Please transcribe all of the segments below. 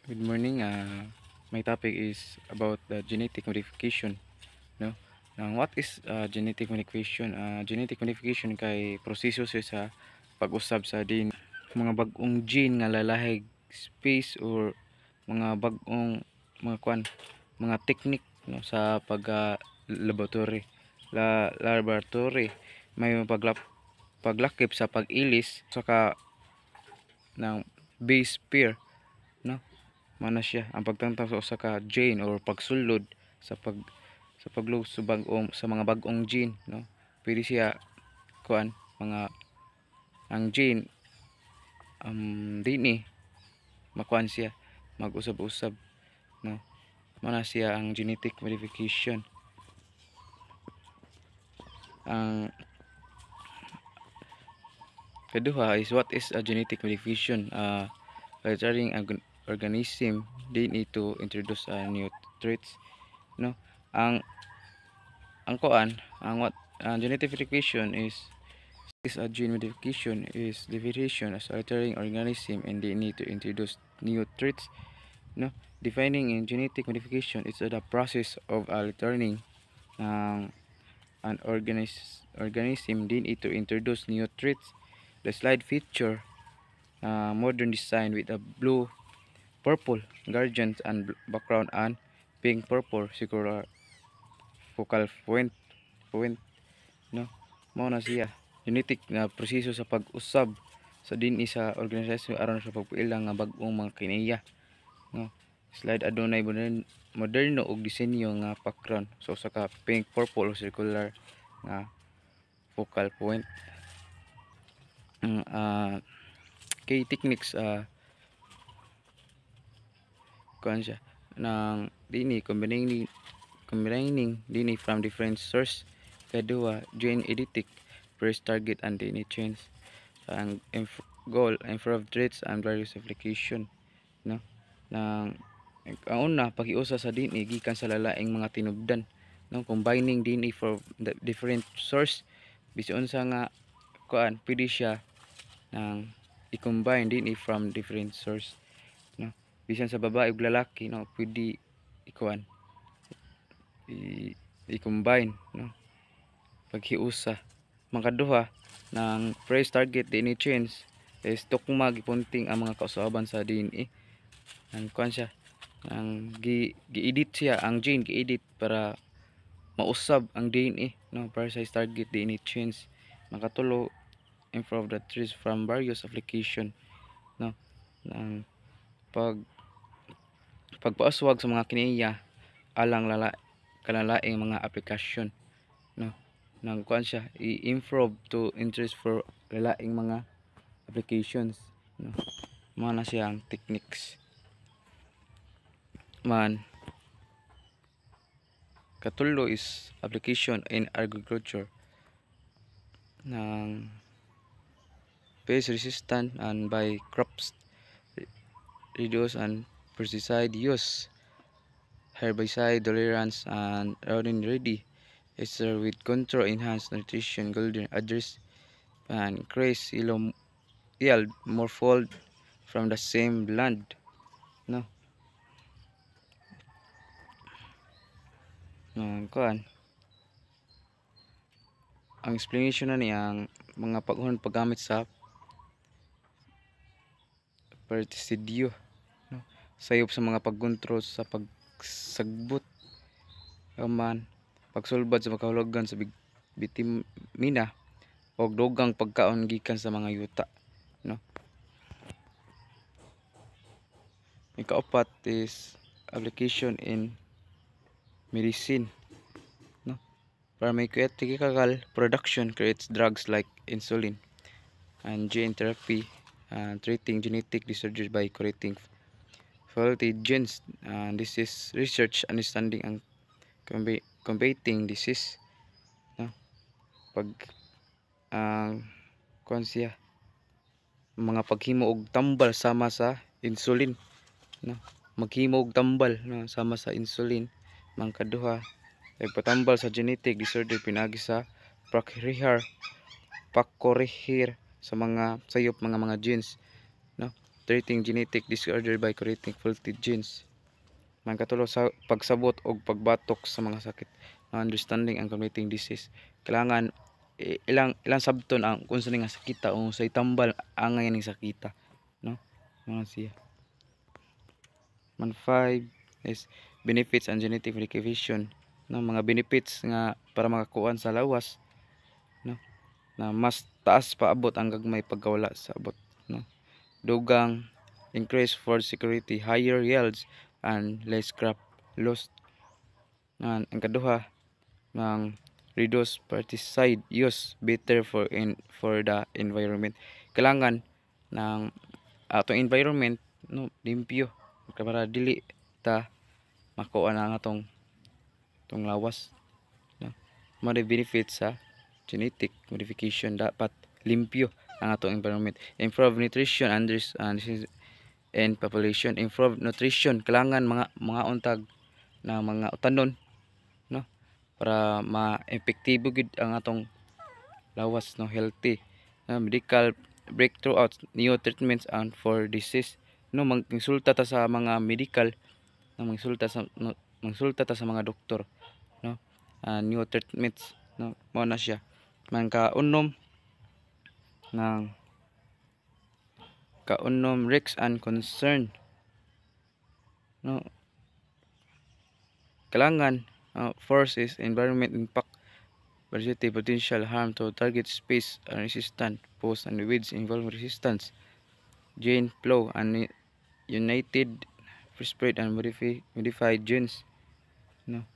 Good morning. My topic is about the genetic modification. No? What is genetic modification? Genetic modification kay proseso siya sa pag-usab sa din mga bag-ong gene nga lalahig space or mga bag-ong mga technique no sa pag laboratory. Laboratory may paglakip sa pag-ilis saka ng base pair no mana siya ang pagtangtang sa usa ka gene or pagsulod sa paglog sa sa mga bag-ong gene no pwede siya mga ang gene dini makuan siya mag-usab-usab no mana siya ang genetic modification. Ang kaduha is what is a genetic modification? Altering an organism they need to introduce new traits no ang koan ang what genetic modification is a gene modification is the variation as altering organism and they need to introduce new traits no defining in genetic modification is the process of altering an organism they need to introduce new traits. The slide feature modern design with a blue purple gradient and background and pink purple circular focal point no mao na siya genetic na proseso sa pag-usab sa dinhi sa organisasyon aron sa pagpailang nga bag-ong mga kinaiya no slide adunay moderno og disenyo nga background so usa ka pink purple o circular nga focal point ang kay techniques kuan siya ng dinhi combining dinhi from different source. Kadua gene editing first target and DNA change ang goal improve traits and various application no nang ang una pakiusa sa DNA gikan sa lalaing mga tinubdan no combining DNA from the different source bisan unsa nga kuan pwede siya nang i-combine DNA from different source no bisan sa babae ug lalaki no pwede ikuan i-combine no paghiusa. Mangkaduha ng phrase target DNA change is tukma gipunting ang mga kausaban sa DNA ang kuan siya ang gi-edit siya ang gene gi-edit para mausab ang DNA no precise target DNA change. Makatulo improve the trees from various application no ng pagpauswag sa mga kinaiya alang kanalaing mga aplikasyon no nang kuan siya i-improve to interest for lalaing mga applications no mao na siya ang techniques man. Katulo is application in agriculture ng pest resistant and by crops reduce and pesticide use herbicide tolerance and rodent ready is with control enhanced nutrition golden address and increase yield more fold from the same land no kuan ang explanation na niya ang mga paggamit sa pestisidyo no sayop sa mga pagkontrol sa pagsagbot aman pagsulbad sa makahulugan sa bitimina o dugang pagkaon gikan sa mga yuta no. Ikaapat is application in medicine no pharmaceutical production creates drugs like insulin and gene therapy treating genetic disorders by correcting faulty genes and this is research understanding ang combating disease no pag kuan siya mga paghimo og tambal sama sa insulin no maghimo og tambal no sama sa insulin. Mangkaduha patambal sa genetic disorder pinagi sa pakorehir sa mga sayop mga genes no treating genetic disorder by correcting faulty genes. Man katulo sa pagsabot og pagbatok sa mga sakit. Understanding and combating disease. Kailangan ilang sabton ang kung sa nga sakita o sa itambal ang nga ning sakita, no? Mga siya. Man 5 is benefits and genetic modification, no? Mga benefits nga para makakuan sa lawas, no? Na mas taas pa abot ang gagmay pagkawala sa abot, no? Dugang increase food security, higher yields and less crop loss. Ang kaduha ng reduce pesticide use, better for the environment. Kailangan ng atong environment, no, limpyo para dili ta makuha na atong lawas, no? Mga benefits sa genetic modification, dapat limpyo ang atong environment. Improve nutrition and population. Improve nutrition, kailangan mga untag na mga utanon, no, para ma-epektibo gid ang atong lawas, no, healthy. Medical breakthrough out new treatments and for disease, no, magkonsulta ta sa mga medical, no, magsulta ta sa mga doktor, no, new treatments, no, mo na siya. Man kaunom risks and concern, no, kailangan first is environment impact, variety potential harm to target space and resistant post and weeds involve resistance gene flow and united spread and modified genes, no.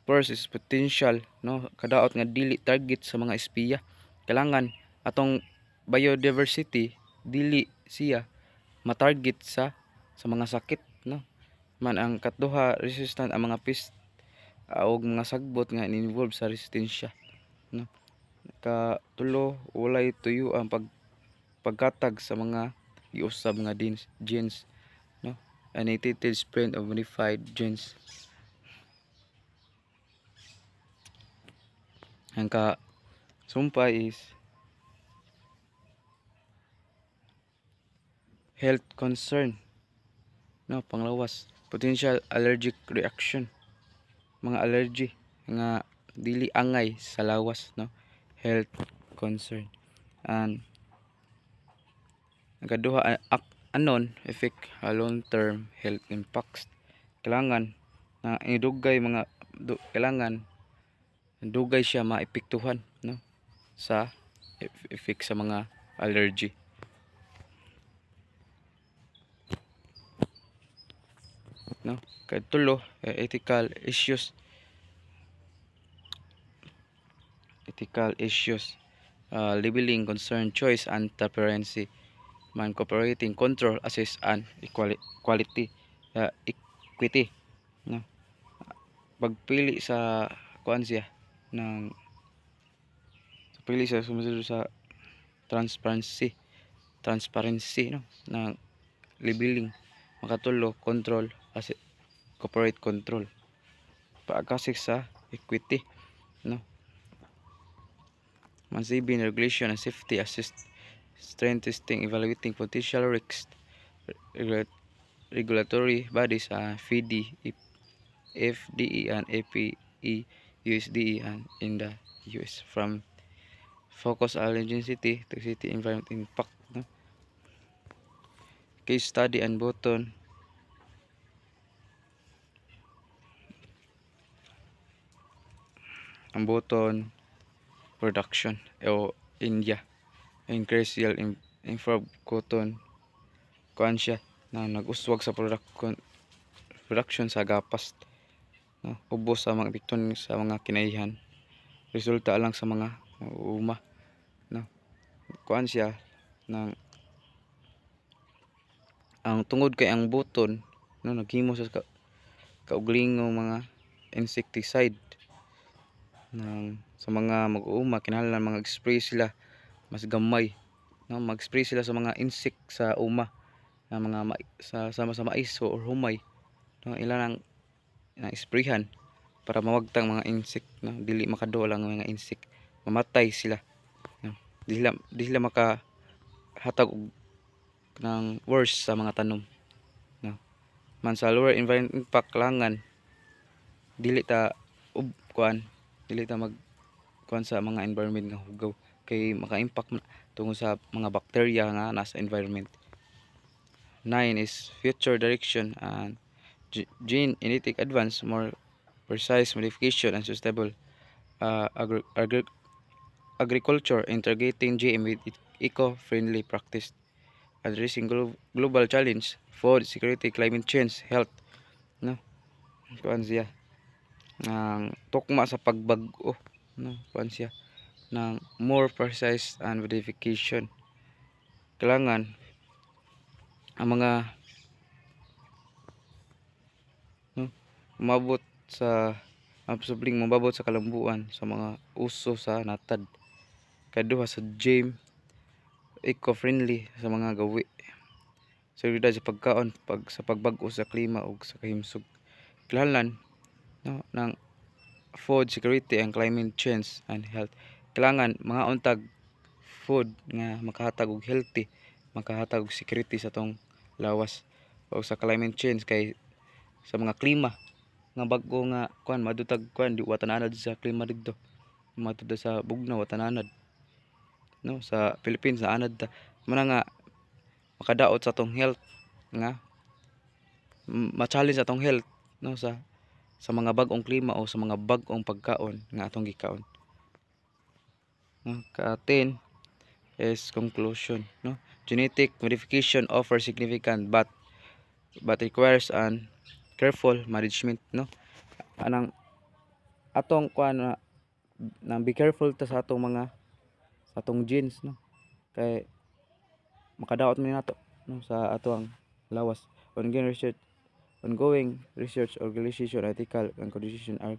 First is potential, no, kadaot nga dili target sa mga espiya. Kailangan atong biodiversity dili siya matarget sa mga sakit, no. Man ang katuha resistant ang mga pest og mga sagbot nga involved sa resistensya, no. Katulo, walay tuyo ang pagkatag sa mga giusab nga genes, no. United spread of modified genes. Ang sumpa is health concern, no, panglawas potential allergic reaction, mga allergy nga dili angay sa lawas, no, health concern. And ang kaduha unknown effect, long term health impacts, kailangan na idugay kailangan dugay siya maepektuhan, no, sa effect sa mga allergy, no. Katulo, ethical issues, labeling concern choice and transparency, man cooperating control assess and equality, equity, no. Pagpili sa kuan siya ng pili sa sumunod sa transparency, no, ng labeling. Makatulo, control as corporate control, pagkasik sa equity, no. Mansibin regulation and safety assist, strength testing, evaluating potential risks, regulatory bodies, FDE and APE, USDE and in the US, from focus on agency to city environment impact, no. Case study and button, ang button production o India increase yield, improve cotton kuan siya na nag-uswag sa production sa gapas, no, ubos sa mga epekton sa mga kinaihan, resulta lang sa mga uma, no. Kuan siya ng ang tungod kay ang button, no, naghimo sa kauglingong mga insecticide sa mga mag-uuma, kinahanglan mga spray sila mas gamay, no, mag-spray sila sa mga insect sa uma na mga sa mais or humay, no, ilang nang sprayhan para mawagtang mga insect, no, dili makadula ang mga insect, mamatay sila, no. Di sila makahatag og ng worse sa mga tanom, no? Man sa lower environment impact langan dili ta dili ta mag kuan sa mga environment nga hugaw kay maka-impact tungod sa mga bacteria nga nasa environment. 9 is future direction and gene genetic advance, more precise modification and sustainable agriculture integrating GM with eco-friendly practice, addressing global challenge, food security, climate change, health, no? Kuan siya ng tukma sa pagbag-o, no? Kuan siya ng more precise and modification. Kailangan ang mga no, umabot sa ang posibleng mababot sa kalambuan sa mga uso sa natad. Kaduha sa gym eco-friendly sa mga gawi. Seguridad sa pagkaon sa pagbag-o sa klima ug sa kahimsog. Kinahanglan no ng food security and climate change and health. Kailangan mga untag food nga makahatag og healthy, makahatag og security sa tong lawas o sa climate change kay sa mga klima nga bag-o nga kuan madutag kuan di watananad sa klima didto. Matud sa bugnaw watananad. No sa Philippines na anad ta man nga makadaot sa tong health nga ma-challenge atong health no sa mga bag-ong klima o sa mga bag-ong pagkaon nga atong gikaon. No, ka-10 is conclusion, no? Genetic modification offers significant but requires an careful management, no? Anang atong kuan na be careful ta sa atong mga sa atong genes, no? Kay makadaot man nato no sa atong lawas. Ongoing research, organization, ethical and condition are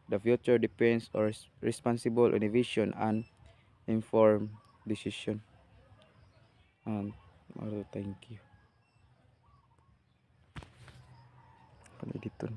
the future depends on responsible innovation and informed decision. And thank you. Dito.